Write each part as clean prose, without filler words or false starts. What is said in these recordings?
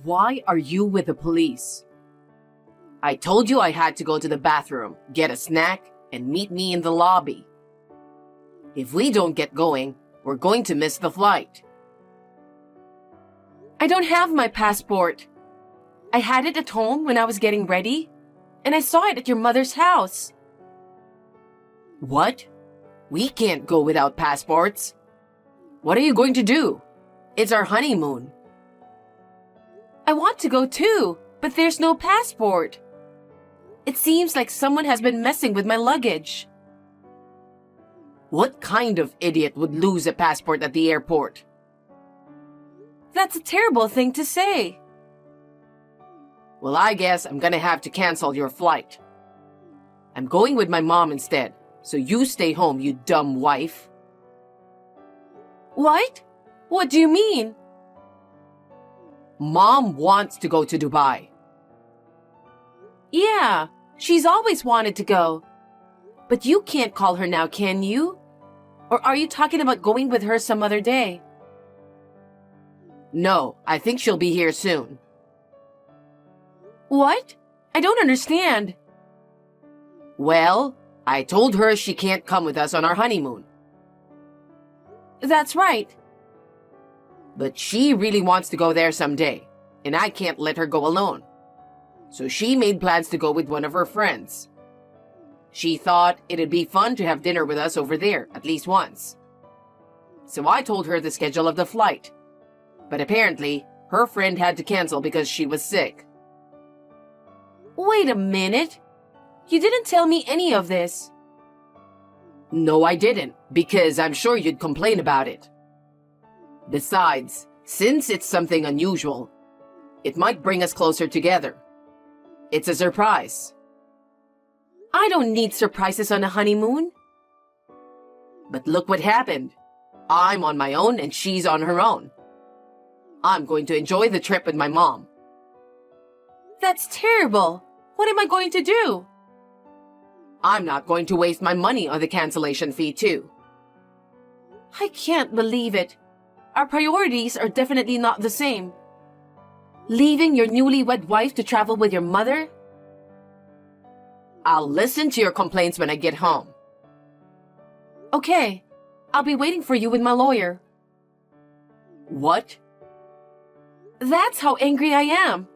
Why are you with the police? I told you I had to go to the bathroom, get a snack, and meet me in the lobby. If we don't get going, we're going to miss the flight. I don't have my passport. I had it at home when I was getting ready, and I saw it at your mother's house. What? We can't go without passports. What are you going to do? It's our honeymoon. I want to go too, but there's no passport. It seems like someone has been messing with my luggage. What kind of idiot would lose a passport at the airport? That's a terrible thing to say. Well, I guess I'm gonna have to cancel your flight. I'm going with my mom instead, so you stay home, you dumb wife. What? What do you mean? Mom wants to go to Dubai. Yeah, she's always wanted to go. But you can't call her now, can you? Or are you talking about going with her some other day? No, I think she'll be here soon. What? I don't understand. Well, I told her she can't come with us on our honeymoon. That's right. But she really wants to go there someday, and I can't let her go alone. So she made plans to go with one of her friends. She thought it'd be fun to have dinner with us over there, at least once. So I told her the schedule of the flight. But apparently, her friend had to cancel because she was sick. Wait a minute. You didn't tell me any of this. No, I didn't, because I'm sure you'd complain about it. Besides, since it's something unusual, it might bring us closer together. It's a surprise. I don't need surprises on a honeymoon. But look what happened. I'm on my own and she's on her own. I'm going to enjoy the trip with my mom. That's terrible. What am I going to do? I'm not going to waste my money on the cancellation fee too. I can't believe it. Our priorities are definitely not the same. Leaving your newlywed wife to travel with your mother? I'll listen to your complaints when I get home. Okay, I'll be waiting for you with my lawyer. What? That's how angry I am.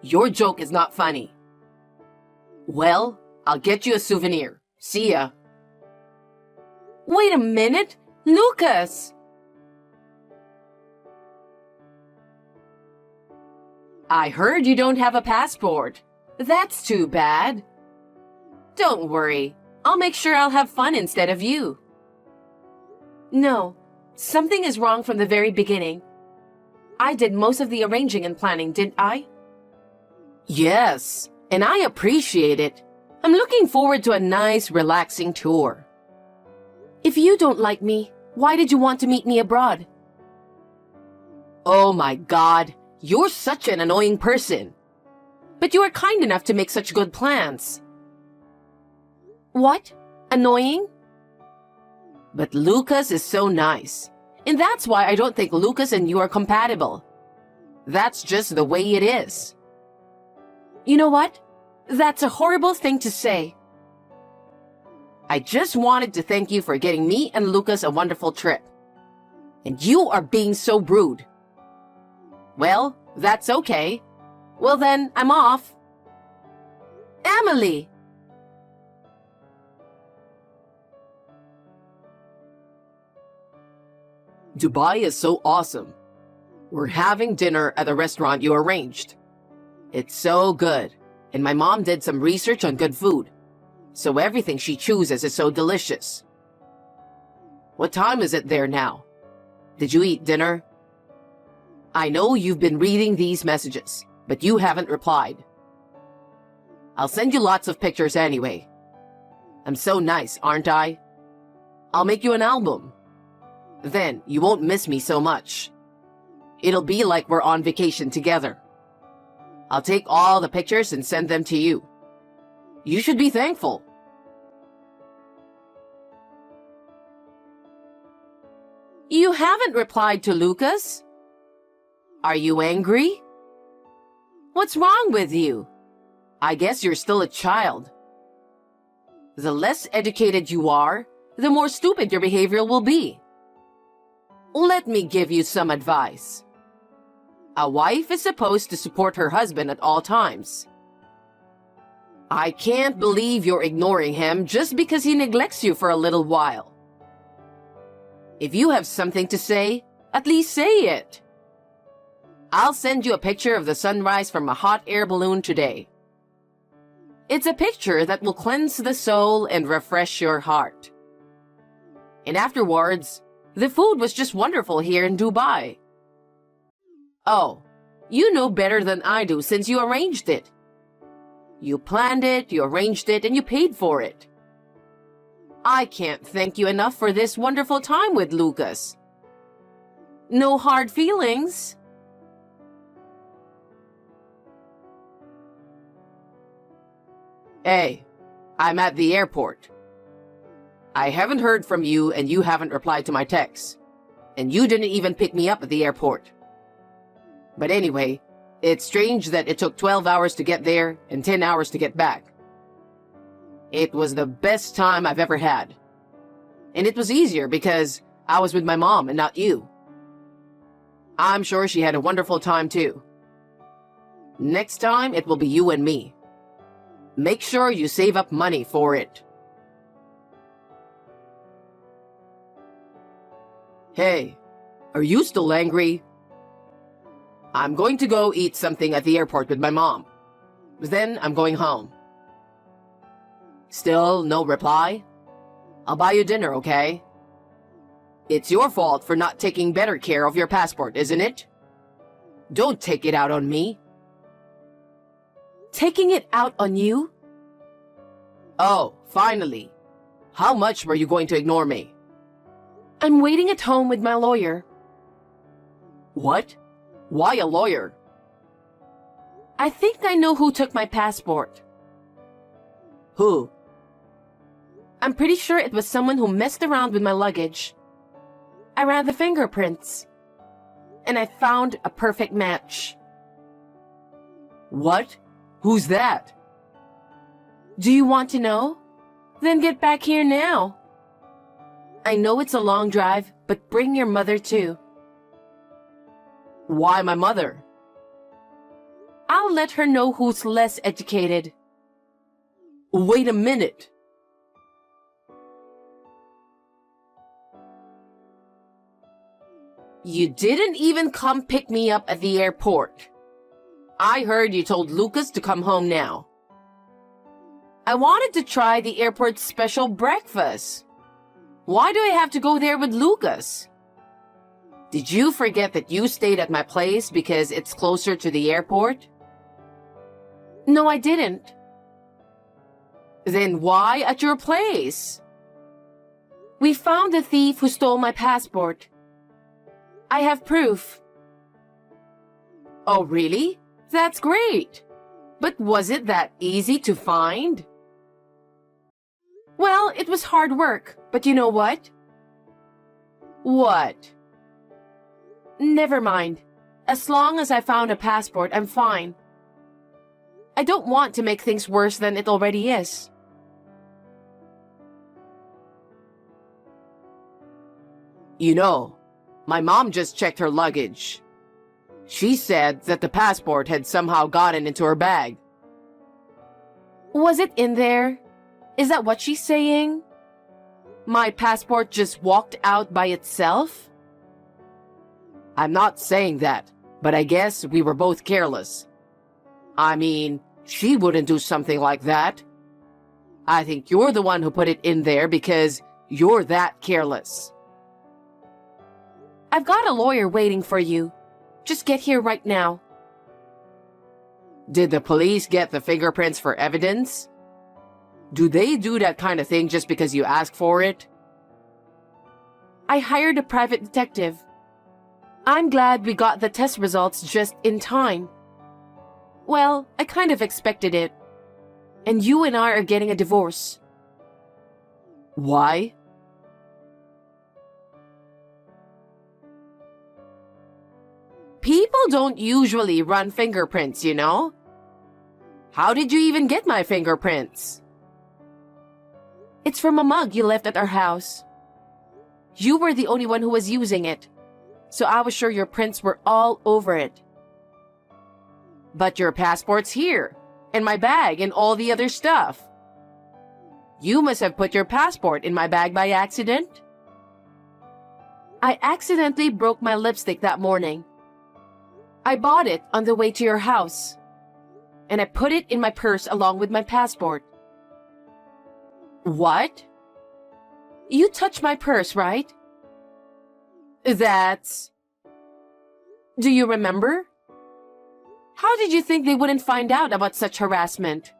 Your joke is not funny. Well, I'll get you a souvenir. See ya. Wait a minute, Lucas! I heard you don't have a passport. That's too bad. Don't worry. I'll make sure I'll have fun instead of you. No, something is wrong from the very beginning. I did most of the arranging and planning, didn't I? Yes, and I appreciate it. I'm looking forward to a nice, relaxing tour. If you don't like me, why did you want to meet me abroad? Oh my God, you're such an annoying person. But you are kind enough to make such good plans. What? Annoying? But Lucas is so nice. And that's why I don't think Lucas and you are compatible. That's just the way it is. You know what? That's a horrible thing to say. I just wanted to thank you for getting me and Lucas a wonderful trip. And you are being so rude. Well, that's okay. Well then, I'm off. Emily! Dubai is so awesome. We're having dinner at a restaurant you arranged. It's so good, and my mom did some research on good food, so everything she chooses is so delicious. What time is it there now? Did you eat dinner? I know you've been reading these messages, but you haven't replied. I'll send you lots of pictures anyway. I'm so nice, aren't I? I'll make you an album. Then you won't miss me so much. It'll be like we're on vacation together. I'll take all the pictures and send them to you. You should be thankful. You haven't replied to Lucas? Are you angry? What's wrong with you? I guess you're still a child. The less educated you are, the more stupid your behavior will be. Let me give you some advice. A wife is supposed to support her husband at all times. I can't believe you're ignoring him just because he neglects you for a little while. If you have something to say, at least say it. I'll send you a picture of the sunrise from a hot air balloon today. It's a picture that will cleanse the soul and refresh your heart. And afterwards, the food was just wonderful here in Dubai. Oh, you know better than I do since you arranged it. You planned it, you arranged it, and you paid for it. I can't thank you enough for this wonderful time with Lucas. No hard feelings. Hey, I'm at the airport. I haven't heard from you and you haven't replied to my texts. And you didn't even pick me up at the airport. But anyway, it's strange that it took 12 hours to get there and 10 hours to get back. It was the best time I've ever had. And it was easier because I was with my mom and not you. I'm sure she had a wonderful time too. Next time, it will be you and me. Make sure you save up money for it. Hey, are you still angry? I'm going to go eat something at the airport with my mom. Then I'm going home. Still no reply? I'll buy you dinner, okay? It's your fault for not taking better care of your passport, isn't it? Don't take it out on me. Taking it out on you? Oh, finally. How much were you going to ignore me? I'm waiting at home with my lawyer. What? Why a lawyer? I think I know who took my passport. Who? I'm pretty sure it was someone who messed around with my luggage. I ran the fingerprints. And I found a perfect match. What? Who's that? Do you want to know? Then get back here now. I know it's a long drive, but bring your mother too. Why my mother? I'll let her know who's less educated. Wait a minute. You didn't even come pick me up at the airport. I heard you told Lucas to come home now. I wanted to try the airport's special breakfast. Why do I have to go there with Lucas? Did you forget that you stayed at my place because it's closer to the airport? No, I didn't. Then why at your place? We found the thief who stole my passport. I have proof. Oh, really? That's great. But was it that easy to find? Well, it was hard work, but you know what? What? Never mind. As long as I found a passport, I'm fine. I don't want to make things worse than it already is. You know, my mom just checked her luggage. She said that the passport had somehow gotten into her bag. Was it in there? Is that what she's saying? My passport just walked out by itself? I'm not saying that, but I guess we were both careless. I mean, she wouldn't do something like that. I think you're the one who put it in there because you're that careless. I've got a lawyer waiting for you. Just get here right now. Did the police get the fingerprints for evidence? Do they do that kind of thing just because you ask for it? I hired a private detective. I'm glad we got the test results just in time. Well, I kind of expected it. And you and I are getting a divorce. Why? People don't usually run fingerprints, you know? How did you even get my fingerprints? It's from a mug you left at our house. You were the only one who was using it, so I was sure your prints were all over it. But your passport's here, and my bag, and all the other stuff. You must have put your passport in my bag by accident. I accidentally broke my lipstick that morning. I bought it on the way to your house, and I put it in my purse along with my passport. What? You touched my purse, right? That's... Do you remember? How did you think they wouldn't find out about such harassment?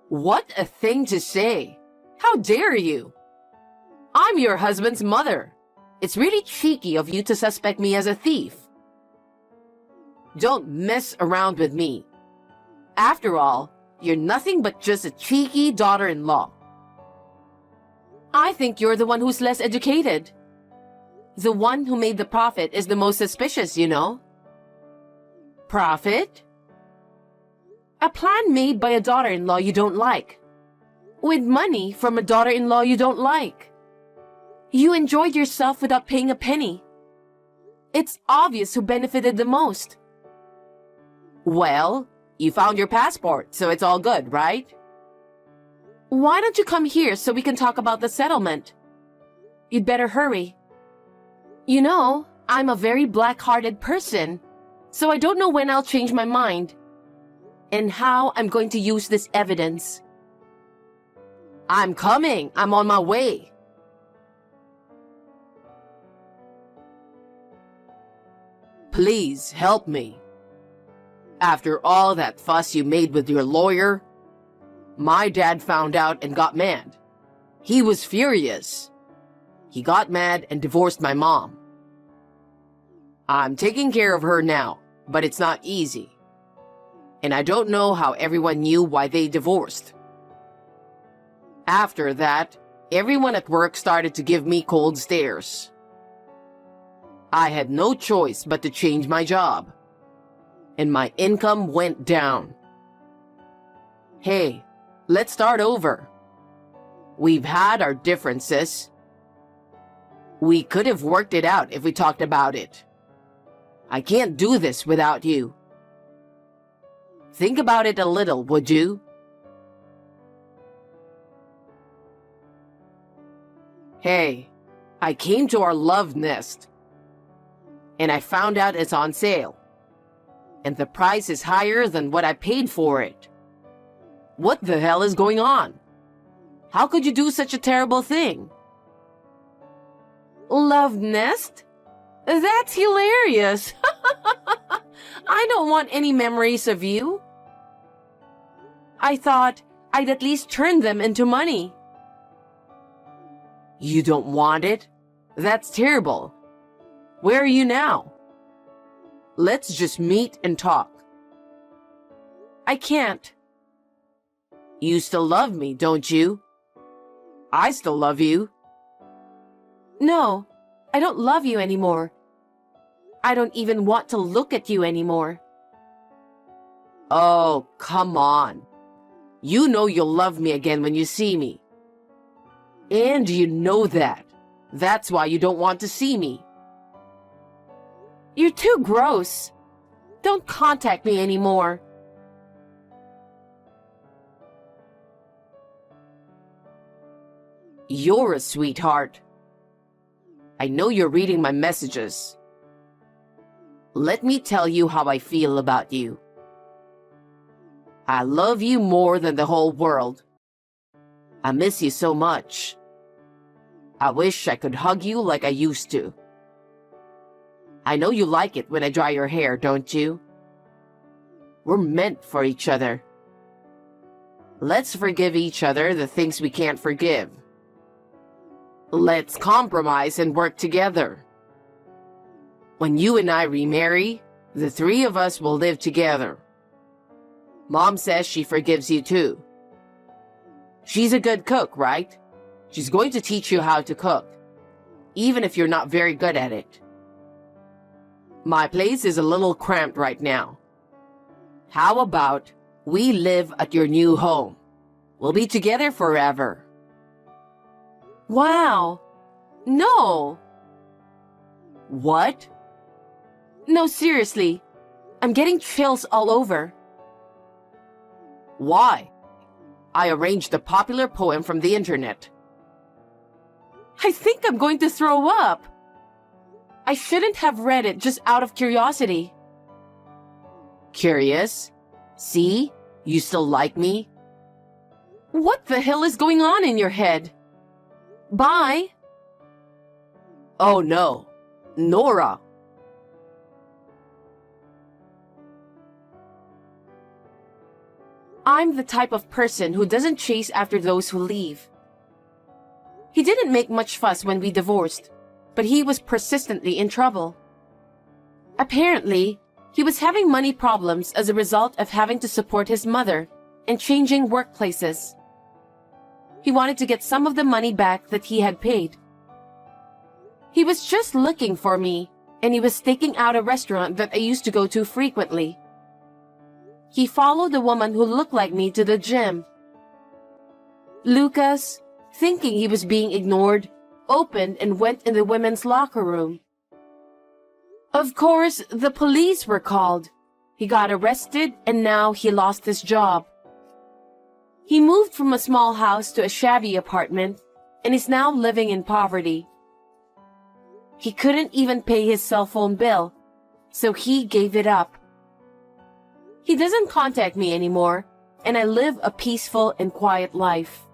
What a thing to say! How dare you? I'm your husband's mother. It's really cheeky of you to suspect me as a thief. Don't mess around with me. After all, you're nothing but just a cheeky daughter-in-law. I think you're the one who's less educated. The one who made the profit is the most suspicious, you know. Profit? A plan made by a daughter-in-law you don't like. With money from a daughter-in-law you don't like. You enjoyed yourself without paying a penny. It's obvious who benefited the most. Well, you found your passport, so it's all good, right? Why don't you come here so we can talk about the settlement? You'd better hurry. You know, I'm a very black-hearted person, so I don't know when I'll change my mind and how I'm going to use this evidence. I'm coming. I'm on my way. Please help me. After all that fuss you made with your lawyer, my dad found out and got mad. He was furious. He got mad and divorced my mom. I'm taking care of her now, but it's not easy. And I don't know how everyone knew why they divorced. After that, everyone at work started to give me cold stares. I had no choice but to change my job, and my income went down. Hey, let's start over. We've had our differences. We could have worked it out if we talked about it. I can't do this without you. Think about it a little, would you? Hey, I came to our love nest, and I found out it's on sale, and the price is higher than what I paid for it. What the hell is going on? How could you do such a terrible thing? Love nest? That's hilarious. I don't want any memories of you. I thought I'd at least turn them into money. You don't want it? That's terrible. Where are you now? Let's just meet and talk. I can't. You still love me, don't you? I still love you. No, I don't love you anymore. I don't even want to look at you anymore. Oh, come on. You know you'll love me again when you see me. And you know that. That's why you don't want to see me. You're too gross. Don't contact me anymore. You're a sweetheart. I know you're reading my messages. Let me tell you how I feel about you. I love you more than the whole world. I miss you so much. I wish I could hug you like I used to. I know you like it when I dry your hair, don't you? We're meant for each other. Let's forgive each other the things we can't forgive. Let's compromise and work together. When you and I remarry, the three of us will live together. Mom says she forgives you too. She's a good cook, right? She's going to teach you how to cook, even if you're not very good at it. My place is a little cramped right now. How about we live at your new home? We'll be together forever. Wow. No. What? No, seriously. I'm getting chills all over. Why? I arranged a popular poem from the internet. I think I'm going to throw up. I shouldn't have read it just out of curiosity. Curious? See? You still like me? What the hell is going on in your head? Bye. Oh no. Nora. I'm the type of person who doesn't chase after those who leave. He didn't make much fuss when we divorced, but he was persistently in trouble. Apparently, he was having money problems as a result of having to support his mother and changing workplaces. He wanted to get some of the money back that he had paid. He was just looking for me, and he was staking out a restaurant that I used to go to frequently. He followed a woman who looked like me to the gym. Lucas, thinking he was being ignored, opened and went in the women's locker room. Of course, the police were called. He got arrested and now he lost his job. He moved from a small house to a shabby apartment and is now living in poverty. He couldn't even pay his cell phone bill, so he gave it up. He doesn't contact me anymore, and I live a peaceful and quiet life.